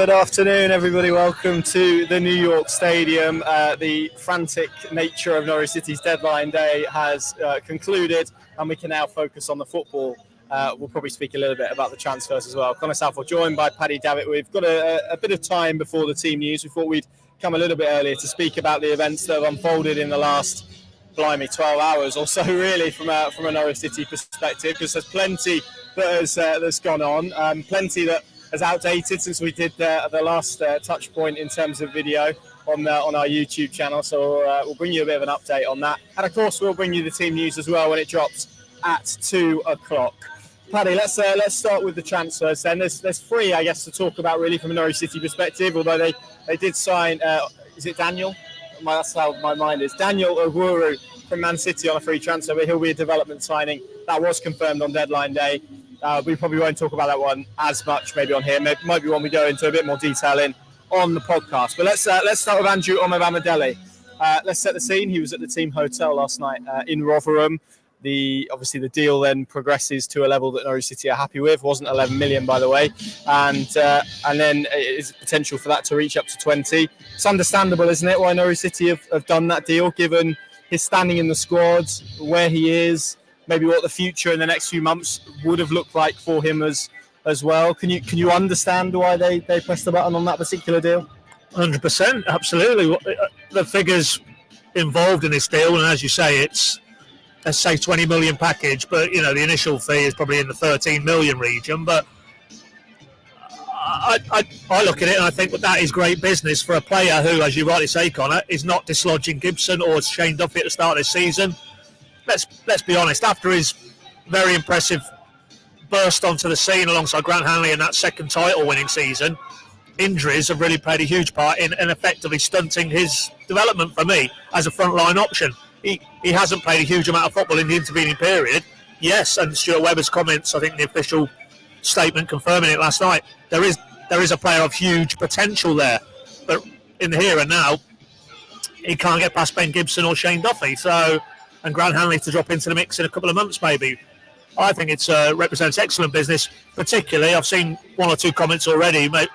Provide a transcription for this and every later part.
Good afternoon, everybody. Welcome to the New York Stadium. The frantic nature of Norwich City's deadline day has concluded, and we can now focus on the football. We'll probably speak a little bit about the transfers as well. Connor Southall joined by Paddy Davitt. We've got a bit of time before the team news. We thought we'd come a little bit earlier to speak about the events that have unfolded in the last, 12 hours or so, really, from a Norwich City perspective, because there's plenty that's gone on, plenty that has outdated since we did the last touch point in terms of video on our YouTube channel. So we'll bring you a bit of an update on that. And of course, we'll bring you the team news as well when it drops at 2 o'clock. Paddy, let's start with the transfers then. There's three, I guess, to talk about really from a Norwich City perspective, although they did sign, is it Daniel? That's how my mind is. Daniel Ogwuru from Man City on a free transfer, but he'll be a development signing. That was confirmed on deadline day. We probably won't talk about that one as much maybe on here. Might be one we go into a bit more detail in on the podcast. But let's start with Andrew Omobamidele. Let's set the scene. He was at the team hotel last night in Rotherham. Obviously the deal then progresses to a level that Norwich City are happy with. Wasn't 11 million, by the way, and then is potential for that to reach up to 20. It's understandable, isn't it, why Norwich City have done that deal, given his standing in the squad, where he is, maybe what the future in the next few months would have looked like for him as well. Can you understand why they pressed the button on that particular deal? 100%, absolutely. The figures involved in this deal, and as you say, it's, let's say, 20 million package, but the initial fee is probably in the 13 million region. But I look at it and I think that is great business for a player who, as you rightly say, Connor, is not dislodging Gibson or Shane Duffy at the start of this season. Let's be honest, after his very impressive burst onto the scene alongside Grant Hanley in that second title-winning season, injuries have really played a huge part in effectively stunting his development for me as a front-line option. He hasn't played a huge amount of football in the intervening period. Yes, and Stuart Webber's comments, I think the official statement confirming it last night, there is a player of huge potential there. But in the here and now, he can't get past Ben Gibson or Shane Duffy. And Grant Hanley to drop into the mix in a couple of months maybe. I think it represents excellent business. Particularly, I've seen one or two comments already, what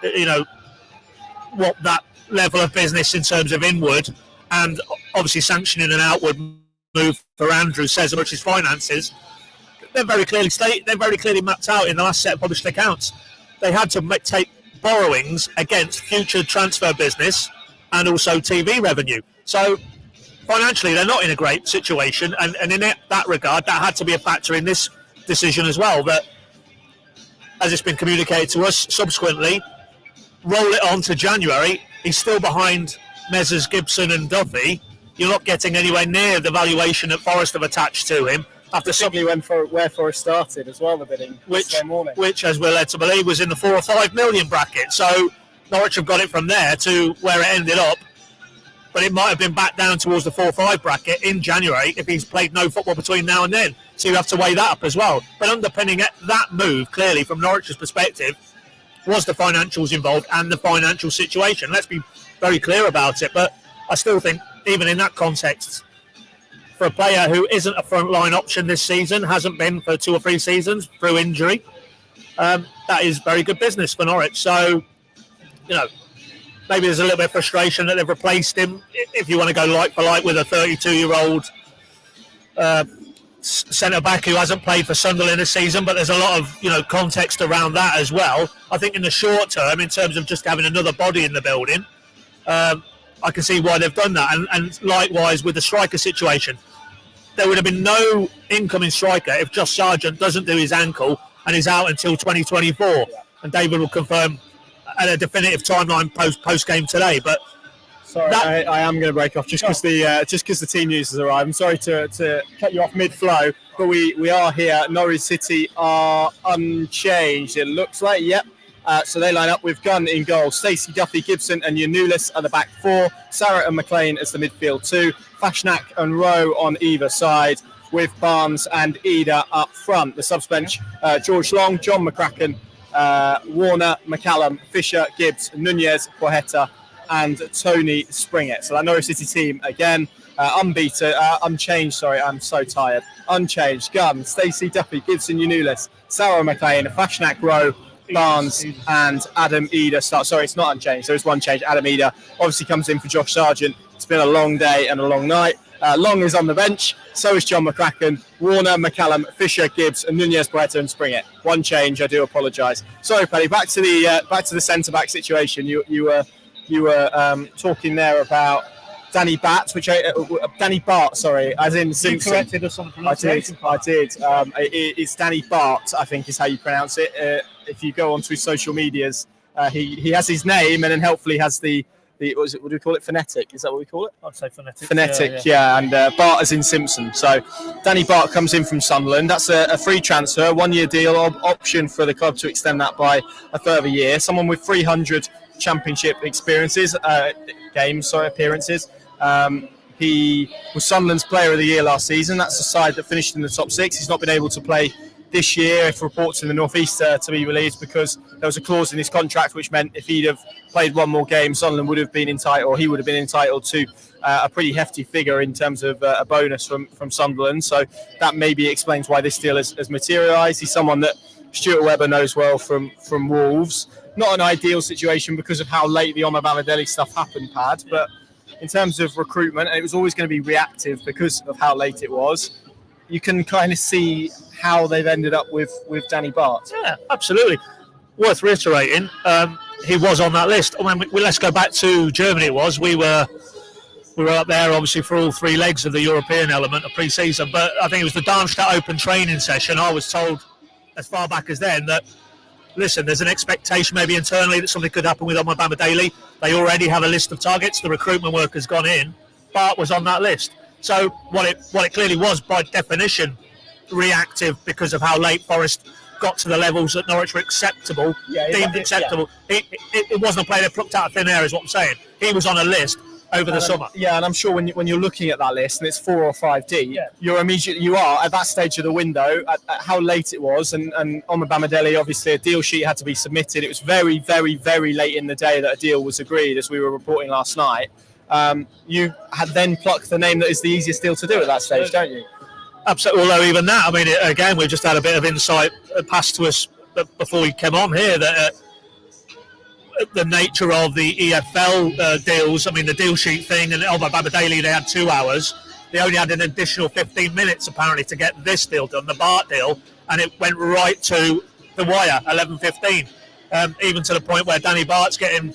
that level of business in terms of inward and obviously sanctioning an outward move for Andrew says about his finances. They're very clearly mapped out in the last set of published accounts. They had to take borrowings against future transfer business and also TV revenue. So financially, they're not in a great situation, and in that regard, that had to be a factor in this decision as well. That, as it's been communicated to us subsequently, roll it on to January, he's still behind Mezzers, Gibson and Duffy. You're not getting anywhere near the valuation that Forest have attached to him. After simply where Forest started as well, the bidding this morning. Which, as we're led to believe, was in the 4 or 5 million bracket. So Norwich have got it from there to where it ended up. But it might have been back down towards the 4 or 5 bracket in January if he's played no football between now and then. So you have to weigh that up as well. But underpinning it, that move, clearly, from Norwich's perspective, was the financials involved and the financial situation. Let's be very clear about it. But I still think, even in that context, for a player who isn't a front-line option this season, hasn't been for 2 or 3 seasons through injury, that is very good business for Norwich. So, maybe there's a little bit of frustration that they've replaced him, if you want to go like for like, with a 32-year-old centre-back who hasn't played for Sunderland this season, but there's a lot of context around that as well. I think in the short term, in terms of just having another body in the building, I can see why they've done that. And likewise with the striker situation, there would have been no incoming striker if Josh Sargent doesn't do his ankle and is out until 2024. Yeah. And David will confirm at a definitive timeline post game today. But sorry, I am going to break off just because the team news has arrived. I'm sorry to cut you off mid-flow, but we are here. Norwich City are unchanged, it looks like. Yep. So they line up with Gunn in goal, Stacey, Duffy, Gibson and Yanulis at the back 4, Sarah and McLean as the midfield 2, Fashnak and Rowe on either side, with Barnes and Ida up front. The subs bench, George Long, John McCracken, Warner, McCallum, Fisher, Gibbs, Nunez, Quaheta and Tony Springett. So that Norwich City team again, unchanged, I'm so tired. Unchanged, Gunn, Stacey, Duffy, Gibson, Yanulis, Sarah McLean, Fashnak, Rowe, Barnes and Adam Eder start. Sorry, it's not unchanged. There is one change. Adam Eder obviously comes in for Josh Sargent. It's been a long day and a long night. Long is on the bench. So is John McCracken, Warner, McCallum, Fisher, Gibbs, and Nunez, Barreto, and Springett. One change. I do apologise. Sorry, Paddy. Back to the centre back situation. You were talking there about Danny Bart, sorry, as in Simpson. You corrected us on the pronunciation. I did. It's Danny Bart, I think is how you pronounce it. If you go onto his social medias, he has his name and then helpfully has the what do we call it? Phonetic? Is that what we call it? I'd say phonetic. Phonetic, yeah. And Bart as in Simpson. So Danny Bart comes in from Sunderland. That's a free transfer, 1 year deal, option for the club to extend that by a further year. Someone with 300 Championship appearances. He was Sunderland's Player of the Year last season. That's a side that finished in the top six. He's not been able to play this year, if reports in the North East to be released, because there was a clause in his contract which meant if he'd have played one more game, Sunderland would have been entitled, or he would have been entitled to a pretty hefty figure in terms of a bonus from Sunderland. So that maybe explains why this deal has materialised. He's someone that Stuart Webber knows well from Wolves. Not an ideal situation because of how late the Omobamidele stuff happened, Pad, but in terms of recruitment, and it was always going to be reactive because of how late it was, you can kind of see how they've ended up with Danny Bart. Yeah, absolutely. Worth reiterating, he was on that list. I mean, let's go back to Germany. We were up there, obviously, for all three legs of the European element of pre-season, but I think it was the Darmstadt Open training session. I was told as far back as then that, listen, there's an expectation maybe internally that something could happen with Omobamidele. They already have a list of targets. The recruitment work has gone in. Bart was on that list. So what it clearly was, by definition, reactive because of how late Forest got to the levels that Norwich were acceptable, deemed acceptable. Yeah. It wasn't a player that plucked out of thin air, is what I'm saying. He was on a list over the summer. Yeah, and I'm sure when you're looking at that list and it's 4 or 5 deep, you are at that stage of the window at how late it was, and Omobamidele, obviously a deal sheet had to be submitted. It was very, very, very late in the day that a deal was agreed, as we were reporting last night. You had then plucked the name that is the easiest deal to do at that stage, don't you? Absolutely. Although even that, I mean, again, we've just had a bit of insight passed to us before we came on here that the nature of the EFL deals, I mean, the deal sheet thing, and Omobamidele, they had 2 hours. They only had an additional 15 minutes, apparently, to get this deal done, the Bart deal, and it went right to the wire, 11:15, even to the point where Danny Bart's getting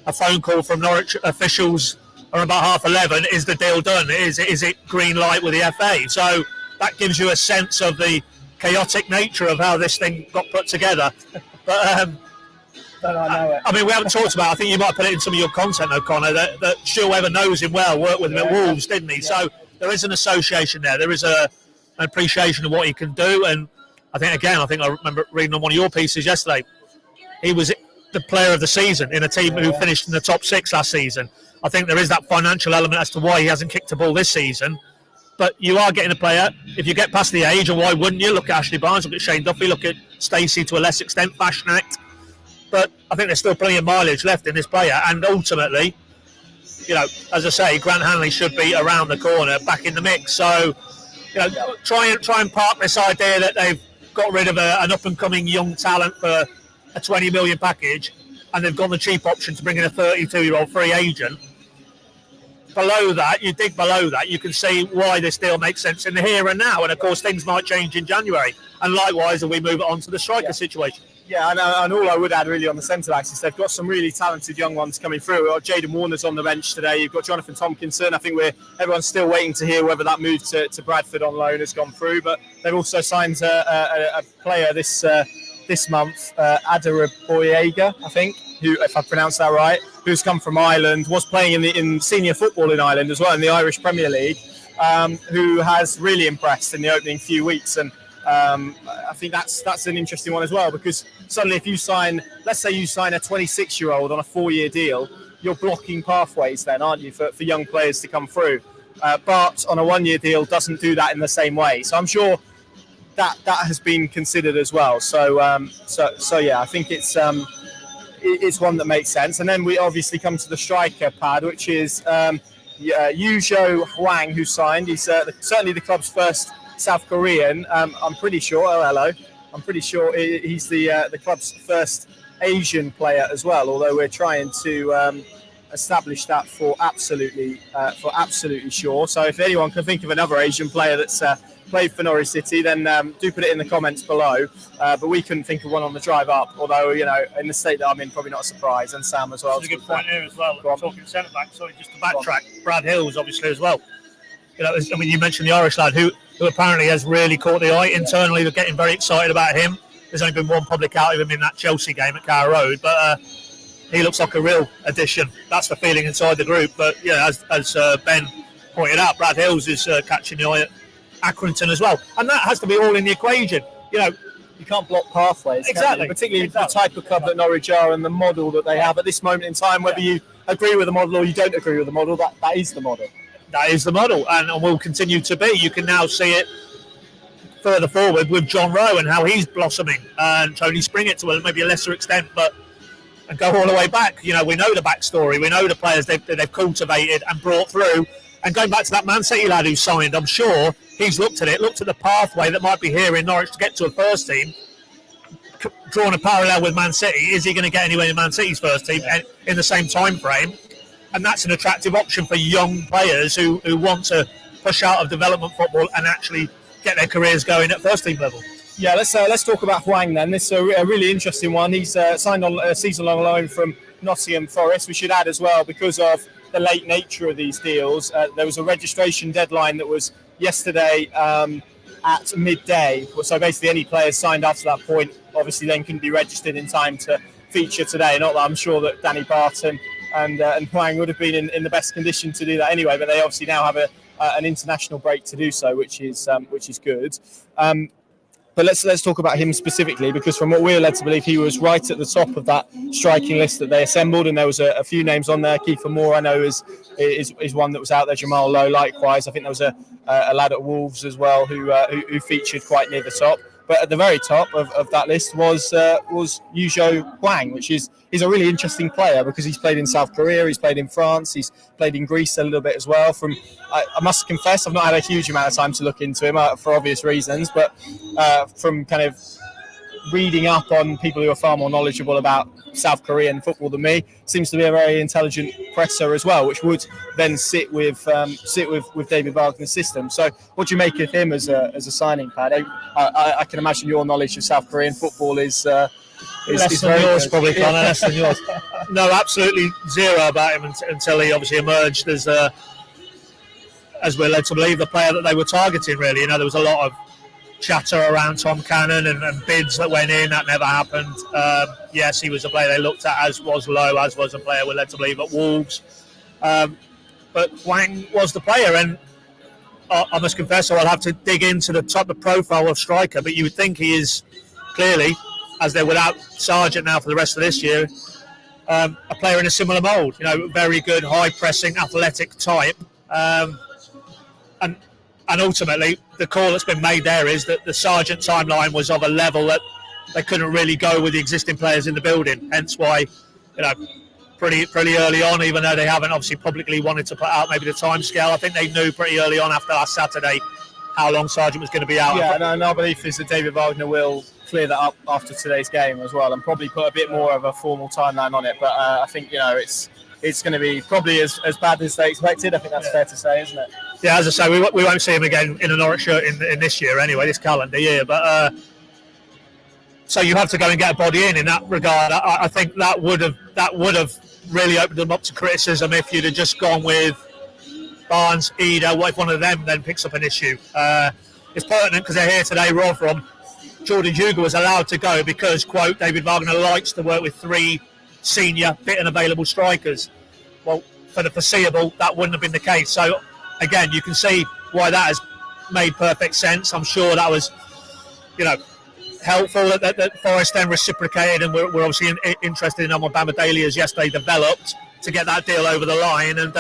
a phone call from Norwich officials around about 11:30. Is the deal done? Is it green light with the FA? So that gives you a sense of the chaotic nature of how this thing got put together. But I mean, we haven't talked about, I think you might put it in some of your content, O'Connor, that Stuart Webber knows him well, worked with him at Wolves, didn't he? Yeah. So there is an association there. There is an appreciation of what he can do. And I think I remember reading on one of your pieces yesterday, he was the player of the season in a team who finished in the top 6 last season. I think there is that financial element as to why he hasn't kicked a ball this season. But you are getting a player, if you get past the age, and why wouldn't you? Look at Ashley Barnes, look at Shane Duffy, look at Stacey to a less extent, Fashion Act. But I think there's still plenty of mileage left in this player. And ultimately, as I say, Grant Hanley should be around the corner, back in the mix. So, try and park this idea that they've got rid of an up-and-coming young talent for a 20 million package, and they've gone the cheap option to bring in a 32-year-old free agent. Below that, you can see why this deal makes sense in the here and now. And, of course, things might change in January. And likewise, if we move it on to the striker situation. Yeah, and all I would add really on the centre-backs is they've got some really talented young ones coming through. Jaden Warner's on the bench today. You've got Jonathan Tompkinson. I think everyone's still waiting to hear whether that move to Bradford on loan has gone through. But they've also signed a player this month, Adaraboyega, I think, who, if I pronounced that right, who's come from Ireland, was playing in senior football in Ireland as well, in the Irish Premier League, who has really impressed in the opening few weeks. And I think that's an interesting one as well, because suddenly if you let's say you sign a 26-year-old on a 4-year deal, you're blocking pathways then, aren't you, for young players to come through. But on a 1-year deal doesn't do that in the same way. So I'm sure that has been considered as well. So yeah, I think it's one that makes sense. And then we obviously come to the striker, Pad, which is Yujo Hwang, who signed. He's certainly the club's first South Korean. I'm pretty sure. Oh, hello. I'm pretty sure he's the club's first Asian player as well. Although we're trying to establish that for absolutely sure. So if anyone can think of another Asian player that's played for Norwich City, then do put it in the comments below. But we couldn't think of one on the drive up. Although in the state that I'm in, probably not a surprise. And Sam as well. That's a good point here as well. Talking centre back, sorry, just to backtrack. Brad Hills obviously as well. You mentioned the Irish lad who apparently has really caught the eye internally. They're getting very excited about him. There's only been one public out of him in that Chelsea game at Carrow Road, but he looks like a real addition. That's the feeling inside the group. But yeah, as Ben pointed out, Brad Hills is catching the eye at Accrington as well, and that has to be all in the equation. You can't block pathways, exactly, particularly the type of club that Norwich are and the model that they have at this moment in time. Whether you agree with the model or you don't agree with the model, that is the model. That is the model, and will continue to be. You can now see it further forward with John Rowe and how he's blossoming, and Tony Springett to maybe a lesser extent, and go all the way back. We know the backstory. We know the players they've cultivated and brought through. And going back to that Man City lad who signed, I'm sure he's looked at the pathway that might be here in Norwich to get to a first team, drawn a parallel with Man City. Is he going to get anywhere in Man City's first team in the same time frame? And that's an attractive option for young players who want to push out of development football and actually get their careers going at first team level. Yeah, let's talk about Hwang then. This is a really interesting one. He's signed on a season-long loan from Nottingham Forest. We should add as well, because of the late nature of these deals, there was a registration deadline that was yesterday at midday. So basically any players signed after that point obviously then couldn't be registered in time to feature today. Not that I'm sure that Danny Barton and Hwang would have been in the best condition to do that anyway, but they obviously now have an international break to do so, which is good. But let's talk about him specifically, because from what we're led to believe, he was right at the top of that striking list that they assembled, and there was a few names on there. Kiefer Moore, I know, is one that was out there. Jamal Lowe, likewise. I think there was a lad at Wolves as well who featured quite near the top. But at the very top of that list was Yujo Hwang, which is a really interesting player because he's played in South Korea, he's played in France, he's played in Greece a little bit as well. I must confess, I've not had a huge amount of time to look into him for obvious reasons, but from kind of reading up on people who are far more knowledgeable about South Korean football than me, seems to be a very intelligent presser as well, which would then sit with David Wagner's system. So, what do you make of him as a signing, Pad? I can imagine your knowledge of South Korean football is less than yours, probably, Connor. Less than yours. No, absolutely zero about him until he obviously emerged as we're led to believe, the player that they were targeting. Really, there was a lot of chatter around Tom Cannon and bids that went in. That never happened. Yes, he was a player they looked at, as was Lowe, as was a player we're led to believe at Wolves. But Hwang was the player, and I must confess, I'll have to dig into the type of profile of striker, but you would think he is clearly, as they're without Sargent now for the rest of this year, a player in a similar mould. Very good, high-pressing, athletic type. And ultimately, the call that's been made there is that the Sargent timeline was of a level that they couldn't really go with the existing players in the building. Hence why, pretty early on, even though they haven't obviously publicly wanted to put out maybe the timescale, I think they knew pretty early on after last Saturday how long Sargent was going to be out. Yeah, and our belief is that David Wagner will clear that up after today's game as well, and probably put a bit more of a formal timeline on it. But I think it's going to be probably as bad as they expected. I think that's fair to say, isn't it? Yeah, as I say, we won't see him again in a Norwich shirt in this year anyway, this calendar year. But so you have to go and get a body in that regard. I think that would have really opened them up to criticism if you'd have just gone with Barnes, Ida. What if one of them then picks up an issue? It's pertinent because they're here today. Rotherham. Jordan Hugo was allowed to go because, quote, David Wagner likes to work with 3 senior, fit and available strikers. Well, for the foreseeable, that wouldn't have been the case. So, again, you can see why that has made perfect sense. I'm sure that was, helpful that Forest then reciprocated, and we're obviously interested in Omobamidele as yesterday developed to get that deal over the line. And,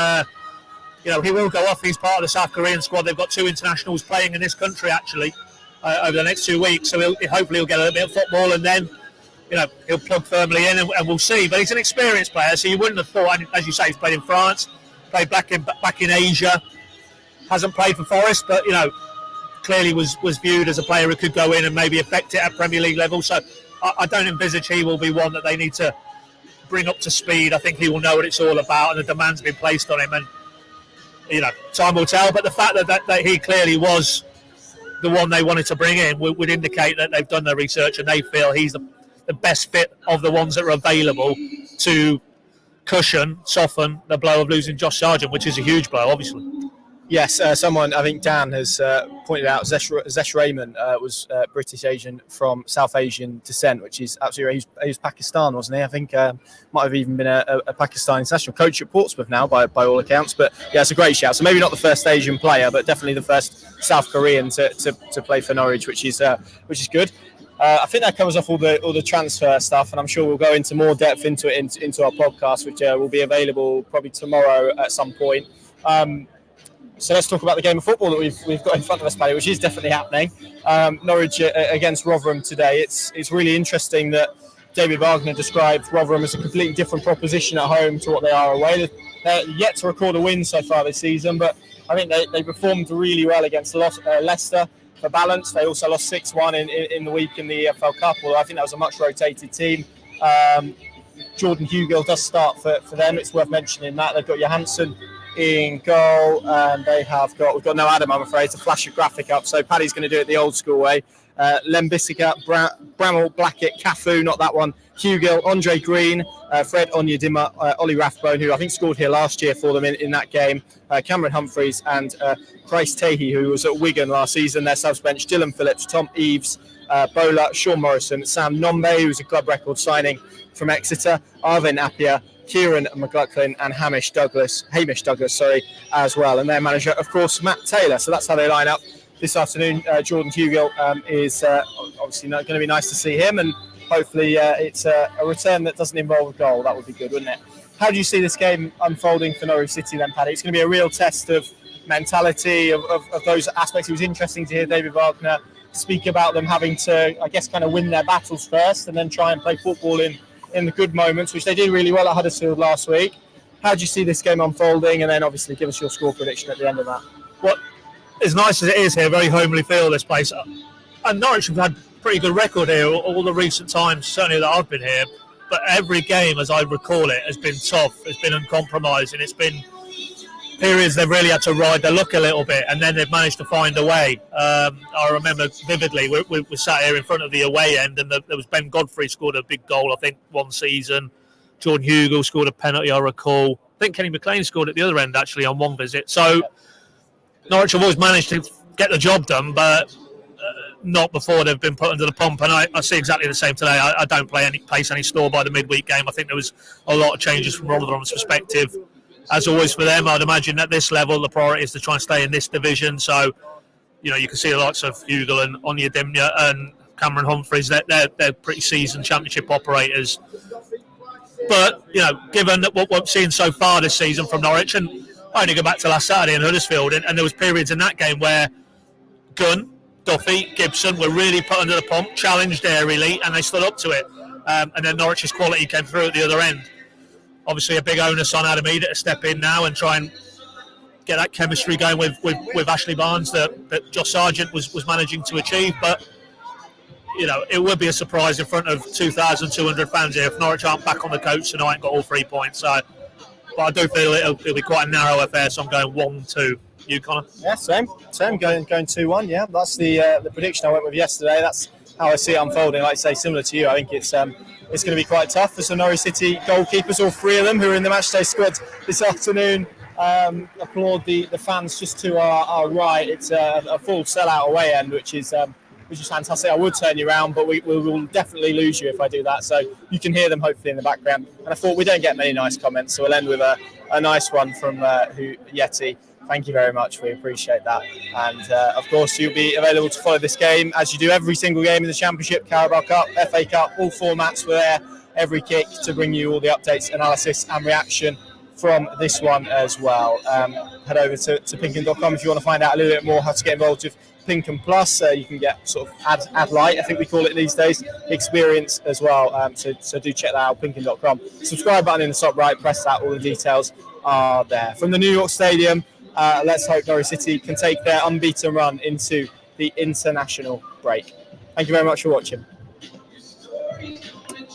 he will go off. He's part of the South Korean squad. They've got 2 internationals playing in this country, actually, over the next 2 weeks. So hopefully he'll get a little bit of football, and then he'll plug firmly in, and we'll see. But he's an experienced player, so you wouldn't have thought, as you say, he's played in France, played back in Asia, hasn't played for Forest, but, clearly was viewed as a player who could go in and maybe affect it at Premier League level. So I don't envisage he will be one that they need to bring up to speed. I think he will know what it's all about, and the demand's been placed on him, and time will tell. But the fact that he clearly was the one they wanted to bring in would indicate that they've done their research and they feel he's the best fit of the ones that are available to soften the blow of losing Josh Sargent, which is a huge blow, obviously. Yes, someone, I think Dan has pointed out, Zesh Rahman was British Asian from South Asian descent, which is absolutely right. He was Pakistan, wasn't he? I think might have even been a Pakistani international coach at Portsmouth now, by all accounts. But yeah, it's a great shout. So maybe not the first Asian player, but definitely the first South Korean to play for Norwich, which is good. I think that covers off all the transfer stuff, and I'm sure we'll go into more depth into our podcast, which will be available probably tomorrow at some point. So let's talk about the game of football that we've got in front of us, Paddy, which is definitely happening. Norwich against Rotherham today. It's really interesting that David Wagner described Rotherham as a completely different proposition at home to what they are away. They're yet to record a win so far this season, but I think they performed really well against Leicester for balance. They also lost 6-1 in the week in the EFL Cup, although I think that was a much rotated team. Jordan Hugill does start for them. It's worth mentioning that. They've got Johansson in goal, and we've got no Adam, I'm afraid, to flash a graphic up, so Paddy's going to do it the old school way. Lembisica, Bramall, Blackett, Cafu, not that one, Hugill, Andre Green, Fred Onyedinma, Ollie Rathbone, who I think scored here last year for them in that game, Cameron Humphreys, and Christ Tahey, who was at Wigan last season. Their subs bench: Dylan Phillips, Tom Eaves, Bola, Sean Morrison, Sam Nombe, who's a club record signing from Exeter, Arvin Appiah, Kieran McLaughlin, and Hamish Douglas, as well. And their manager, of course, Matt Taylor. So that's how they line up this afternoon. Jordan Hugill is obviously going to be nice to see him, and hopefully it's a return that doesn't involve a goal. That would be good, wouldn't it? How do you see this game unfolding for Norwich City then, Paddy? It's going to be a real test of mentality, of those aspects. It was interesting to hear David Wagner speak about them having to, I guess, kind of win their battles first and then try and play football in the good moments, which they did really well at Huddersfield last week. How do you see this game unfolding? And then obviously give us your score prediction at the end of that. Well, as nice as it is here, very homely feel, this place. And Norwich have had a pretty good record here all the recent times, certainly that I've been here. But every game, as I recall it, has been tough. It's been uncompromising. It's been periods they've really had to ride their luck a little bit, and then they've managed to find a way. I remember vividly, we sat here in front of the away end, and there was Ben Godfrey scored a big goal, I think, one season. Jordan Hugill scored a penalty, I recall. I think Kenny McLean scored at the other end, actually, on one visit. So Norwich have always managed to get the job done, but not before they've been put under the pump. And I see exactly the same today. I don't place any store by the midweek game. I think there was a lot of changes from Rotherham's perspective. As always for them, I'd imagine at this level, the priority is to try and stay in this division. So, you can see the likes of Hugill and Onyedinma and Cameron Humphreys. They're pretty seasoned championship operators. But, given that what we've seen so far this season from Norwich, and I only go back to last Saturday in Huddersfield, and there was periods in that game where Gunn, Duffy, Gibson were really put under the pump, challenged aerially, and they stood up to it. And then Norwich's quality came through at the other end. Obviously, a big onus on Adam Eder to step in now and try and get that chemistry going with Ashley Barnes that Josh Sargent was managing to achieve. But, it would be a surprise in front of 2,200 fans here if Norwich aren't back on the coach tonight and got all 3 points. So, but I do feel it'll be quite a narrow affair, so I'm going 1-2. You, Connor? Yeah, same. Going 2-1. Yeah, that's the prediction I went with yesterday. That's how I see it unfolding. Like I say, similar to you, I think it's going to be quite tough for some Norwich City goalkeepers, all three of them who are in the matchday squad this afternoon. Applaud the fans just to our right. It's a full sellout away end, which is fantastic. I would turn you around, but we will definitely lose you if I do that. So you can hear them hopefully in the background. And I thought we don't get many nice comments, so we'll end with a nice one from Yeti. Thank you very much. We appreciate that. And, of course, you'll be available to follow this game as you do every single game in the Championship, Carabao Cup, FA Cup, all formats. We're there every kick to bring you all the updates, analysis and reaction from this one as well. Head over to pinkham.com if you want to find out a little bit more how to get involved with Pinkham Plus. You can get sort of ad light, I think we call it these days, experience as well. So do check that out, pinkham.com. Subscribe button in the top right, press that, all the details are there. From the New York Stadium, let's hope Norwich City can take their unbeaten run into the international break. Thank you very much for watching.